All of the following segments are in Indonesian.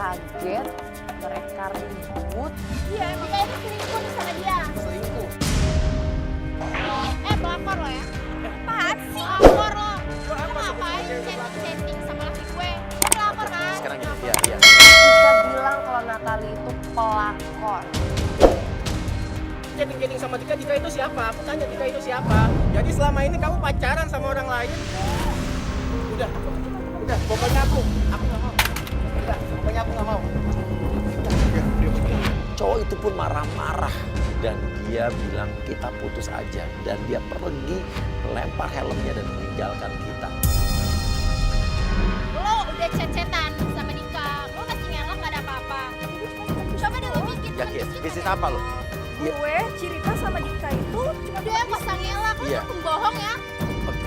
kaget, mereka ribut. Iya, emang kayak itu selingkuh nih sama dia. Selingkuh. Pelakor lo ya. Apaan sih? Pelakor lo. Lo ngapain chatting sama laki gue? Lo pelakor kan? Sekarang gini, iya. Bisa bilang kalau Natalie itu pelakor. Chatting sama Dika itu siapa? Aku tanya Dika itu siapa? Jadi selama ini kamu pacaran sama orang lain? Udah, pokoknya aku nggak mau. Udah, pokoknya aku nggak mau. Cowok itu pun marah-marah dan dia bilang kita putus aja dan dia pergi lempar helmnya dan meninggalkan kita. Lo udah chat-chatan sama Dika. Lo masih ngelak gak ada apa-apa. Coba deh lo bikin. Yakin? Bisnis apa lo? Iya. Gue cerita sama Dika itu cuma Dia yang kosa ngelak. Lo Iya. pembohong ya.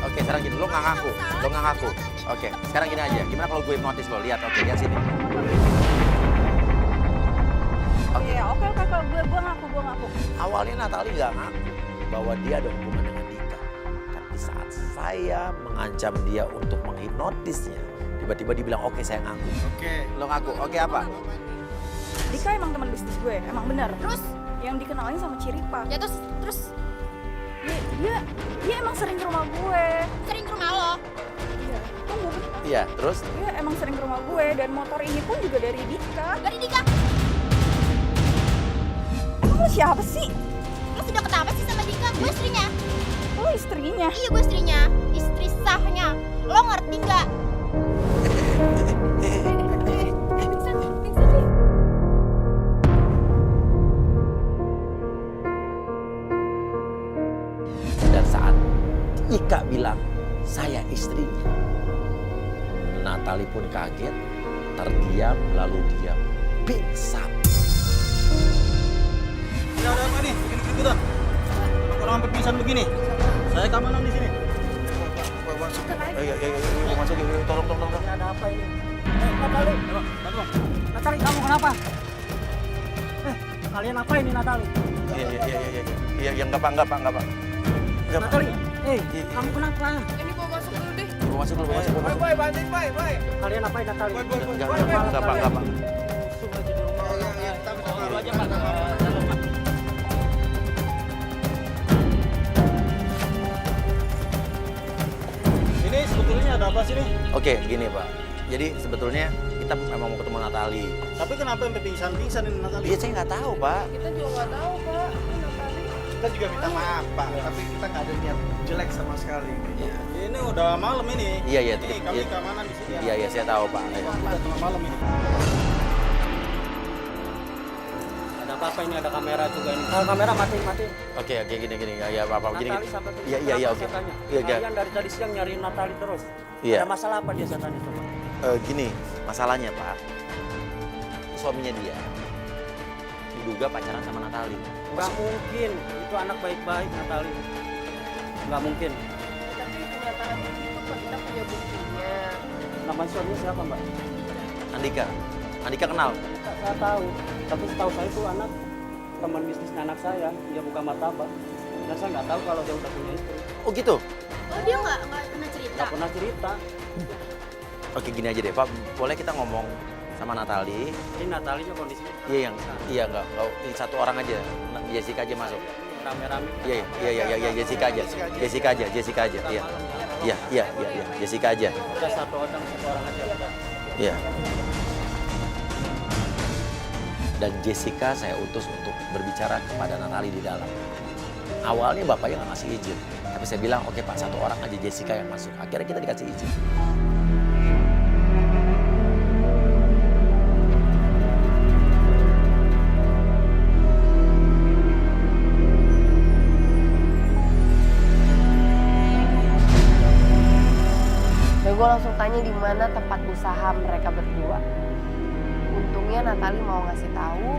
Oke, sekarang gini, lo nggak ngaku. Oke, sekarang gini aja. Gimana kalau gue hipnotis lo? Lihat, oke, lihat sini. Iya, oke, kalau gue ngaku. Awalnya Natalie nggak ngaku bahwa dia ada hubungan dengan Dika. Tapi saat saya mengancam dia untuk menghipnotisnya, tiba-tiba dia bilang, oke, saya ngaku. Oke. Lo ngaku, oke apa? Dika emang teman bisnis gue, emang bener. Terus? Yang dikenalin sama Ciripa. Ya terus Dia emang sering ke rumah gue. sering ke rumah lo. Iya, tunggu bentar. Iya, terus? Dia emang sering ke rumah gue dan motor ini pun juga dari Dika. Dari Dika. Emang lo siapa sih? Lo sudah kenapa sih sama Dika? Gue istrinya. Lo istrinya. Iya gue istrinya. Istri sahnya. Lo ngerti nggak? Pingsan nih. Dan saat Ika bilang, saya istrinya. Natalie pun kaget, terdiam, lalu dia pingsan. Udah apa nih? Bikin keributan. Orang sampai pingsan begini. Saya keamanan di sini. Masuk. Iya, masuk, tolong. Ada apa ini? Natali. Natali, kamu kenapa? Kalian apa ini Natali? Iya, enggak pak. Natali, kamu kenapa? Ini gue masuk dulu deh. Masuk dulu. Boy, bantuin, boy. Kalian apa Natali? Enggak pak. Ini sebetulnya ada apa sih nih? Oke, gini pak. Jadi sebetulnya kita memang mau ketemu Natalie. Tapi kenapa sampai pingsan ini Natali? Iya, saya nggak tahu pak. Kita juga nggak tahu, Pak. Kita juga minta maaf Pak, tapi kita nggak ada niat jelek sama sekali. Ini udah malam ini. Iya. Ini kami keamanan di sini. Iya, saya tahu pak. Udah tengah malam ini. Ada apa ini? Ada kamera juga ini. Kamera mati. Oke, gini. Ya, apa gini. Natali sampai pingsan. Iya, Kenapa oke. saya tanya? Iya. Kalian dari tadi siang nyariin Natali terus. Iya. Ada masalah apa dia saya tanya coba? Gini, masalahnya pak. Suaminya dia diduga pacaran sama Natalie. Nggak mungkin. Itu anak baik-baik Natali. Nggak mungkin. Tapi kenyataan itu kok kita punya buktinya. Nama suaminya siapa Mbak? Andika kenal? Saya tahu. Tapi setahu saya itu anak teman bisnisnya anak saya. Dia buka martabak. Dan saya nggak tahu kalau dia udah punya istri. Oh gitu? Oh dia nggak pernah cerita. Nggak pernah cerita. Oke, gini aja deh pak. Boleh kita ngomong sama Natalie? Ini Natalinya kondisinya. Iya nggak ini satu orang aja. Jessica aja masuk. Rame-rame. Iya, Jessica aja. Iya, Jessica aja. Udah satu orang aja. Iya. Dan Jessica saya utus untuk berbicara kepada Natalie di dalam. Awalnya bapaknya nggak ngasih izin. Tapi saya bilang, oke pak, satu orang aja Jessica yang masuk. Akhirnya kita dikasih izin. Dan gue langsung tanya di mana tempat usaha mereka berdua. Untungnya Natalie mau ngasih tahu,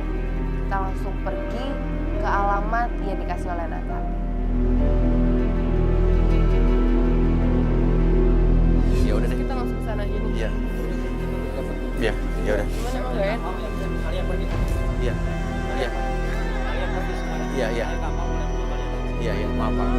kita langsung pergi ke alamat yang dikasih oleh Natalie. Ya udah deh. Kita langsung ke sana aja nih. Iya. Iya, ya udah. Gimana emang gak ya? Kalian pergi. Iya. Kalian pergi sekarang. Iya. Saya nggak mau lihat muka kalian. Iya, maaf pak.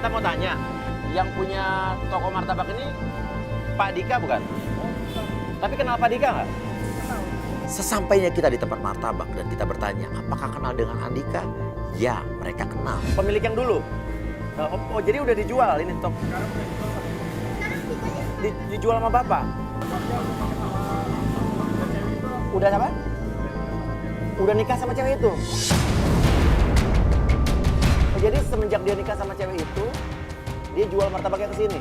kita mau tanya, yang punya toko martabak ini Pak Dika bukan? Tapi kenal Pak Dika nggak? Sesampainya kita di tempat martabak dan kita bertanya, apakah kenal dengan Andika? Ya, mereka kenal. Pemilik yang dulu? Oh, jadi udah dijual ini toko? Dijual sama Bapak? Udah apa? Udah nikah sama cewek itu? Jadi semenjak dia nikah sama cewek itu, dia jual martabaknya ke sini.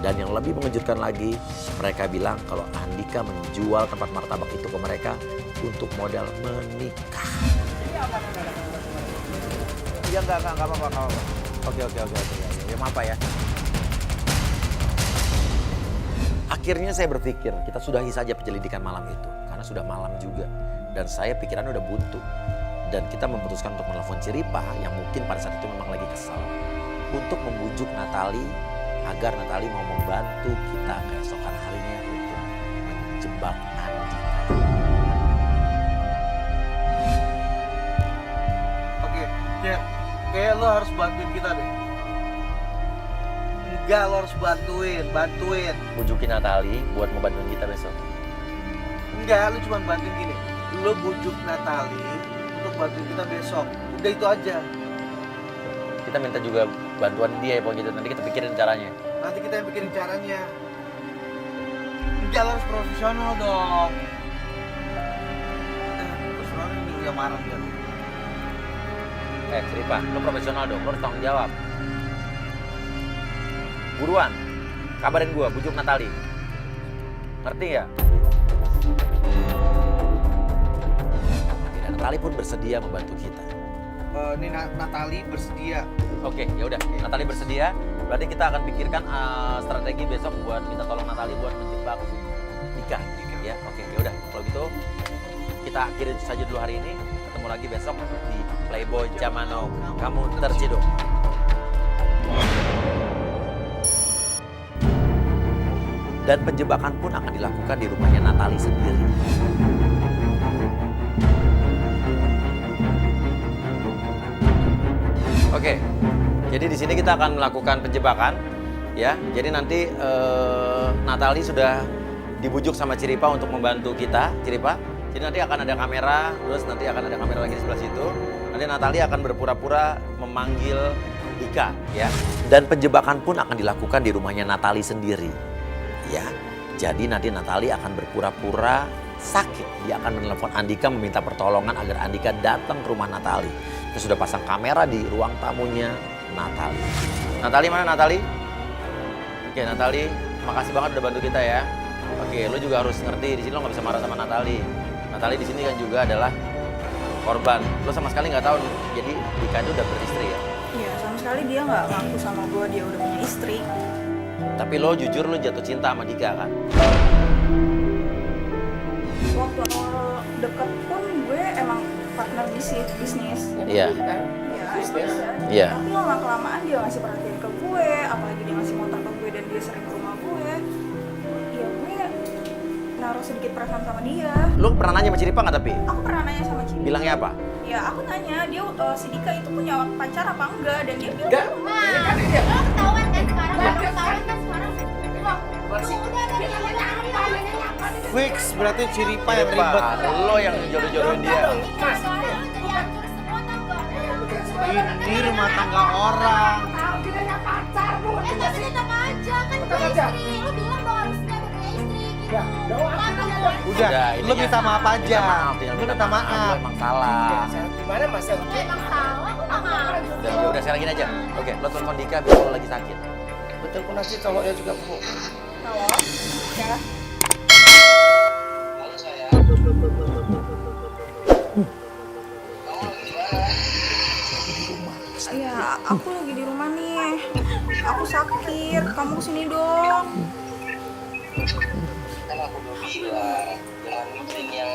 Dan yang lebih mengejutkan lagi, mereka bilang kalau Andika menjual tempat martabak itu ke mereka untuk modal menikah. Ya enggak apa-apa. Oke. Ya maaf Pak ya. Akhirnya saya berpikir kita sudahi saja penyelidikan malam itu karena sudah malam juga dan saya pikiran udah buntu. Dan kita memutuskan untuk menelpon Ciripa yang mungkin pada saat itu memang lagi kesal untuk membujuk Natali agar Natali mau membantu kita keesokan harinya untuk menjebak Andika. Oke, kayak lo harus bantuin kita deh. Enggak, lo harus bantuin. Bujukin Natali buat membantuin kita besok. Enggak, lo cuma bantuin gini. Lo bujuk Natali untuk bantuin kita besok. Udah itu aja. Kita minta juga bantuan dia ya pokoknya gitu. Nanti kita pikirin caranya. Nanti kita yang pikirin caranya. Enggak, lo harus profesional dong. Profesional ini yang marah dia. Ciripa, lo profesional dong, lo harus tanggung jawab. Buruan, kabarin gua, bujuk Natali. Ngerti ya? Dan Natali pun bersedia membantu kita. Ini Natali bersedia. Oke, ya udah. Natali bersedia. Berarti kita akan pikirkan strategi besok buat minta tolong Natali buat menjebak Dika. Ya, oke. Ya udah. Kalau gitu kita akhirin saja dulu hari ini. Ketemu lagi besok di Playboy Zaman Now. Kamu terciduk. Dan penjebakan pun akan dilakukan di rumahnya Natali sendiri. Oke, jadi di sini kita akan melakukan penjebakan, ya. Jadi nanti Natali sudah dibujuk sama Ciripa untuk membantu kita, Ciripa. Jadi nanti akan ada kamera, terus nanti akan ada kamera lagi di sebelah situ. Nanti Natali akan berpura-pura memanggil Dika, ya. Dan penjebakan pun akan dilakukan di rumahnya Natali sendiri, ya. Jadi nanti Natali akan berpura-pura sakit. Dia akan menelpon Andika meminta pertolongan agar Andika datang ke rumah Natali. Kita sudah pasang kamera di ruang tamunya Natali. Natali mana Natali? Oke Natali, makasih banget udah bantu kita ya. Oke, lo juga harus ngerti di sini lo nggak bisa marah sama Natali. Natali di sini kan juga adalah korban. Lo sama sekali nggak tahu, jadi Dika itu udah beristri ya. Iya, sama sekali dia nggak ngaku sama gue dia udah punya istri. Tapi lo jujur lo jatuh cinta sama Dika kan? Waktu awal deket pun gue emang partner bisnis. Iya. Iya. Tapi lama kelamaan dia ngasih perhatian ke gue, apalagi dia ngasih motor ke gue dan dia sering ke rumah gue. Ya gue naruh sedikit perasaan sama dia. Lo pernah nanya sama Ciripa nggak tapi? Aku pernah nanya sama Ciripa. Bilangnya apa? Ya aku nanya dia si Dika itu punya pacar apa enggak dan dia bilang Enggak. Nah, lo ketahuan kan sekarang? Lo ketahuan kan sekarang? Udah dari Fix, berarti Ciripa yang ribet. Lo yang jodoh-jodohin dia. sekarang jadi hancur semua tau gak? Ini rumah tangga orang. Gak cerita aja kan punya istri. Lo bilang dong harusnya ada punya istri gitu. Udah, ini lo ya. minta maaf aja. Tinggal Lo minta maaf. Lo emang salah. Gimana Mas? Lo emang salah, aku gak marah. Udah sekarang gini aja. Oke, lo telepon Dika biar lo lagi sakit. Betul pun nanti cowoknya juga Bu. halo, ya. Iya, aku lagi di rumah nih. Aku sakit. Kamu kesini dong. Kan aku udah bilang jangan mikirin yang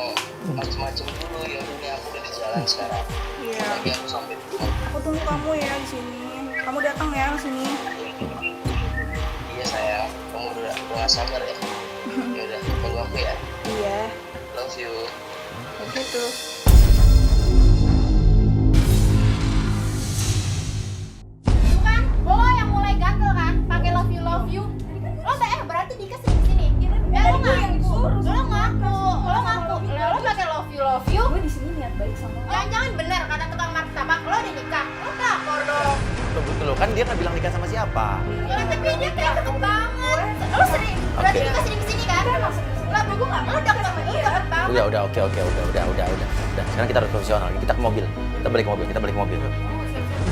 macem-macem dulu, ya ini aku udah di jalan sekarang. Iya. Lagi aku sampai di rumah. Aku tunggu kamu ya di sini. Kamu datang ya ke sini. Iya sayang, kamu udah gak sabar ya. Ya udah, tunggu aku ya. Iya. Love you. Begitu. Bukan, lo yang nikah sama siapa? Ya tapi dia kayak deket banget. Lo sering, berarti Oke. kita sering kesini kan? Lah gue gak mau deket sama dia. Deket banget. Udah, oke, udah. Sekarang kita harus profesional. Kita ke mobil. Kita balik ke mobil. Oh, siap-siap.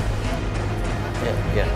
Iya.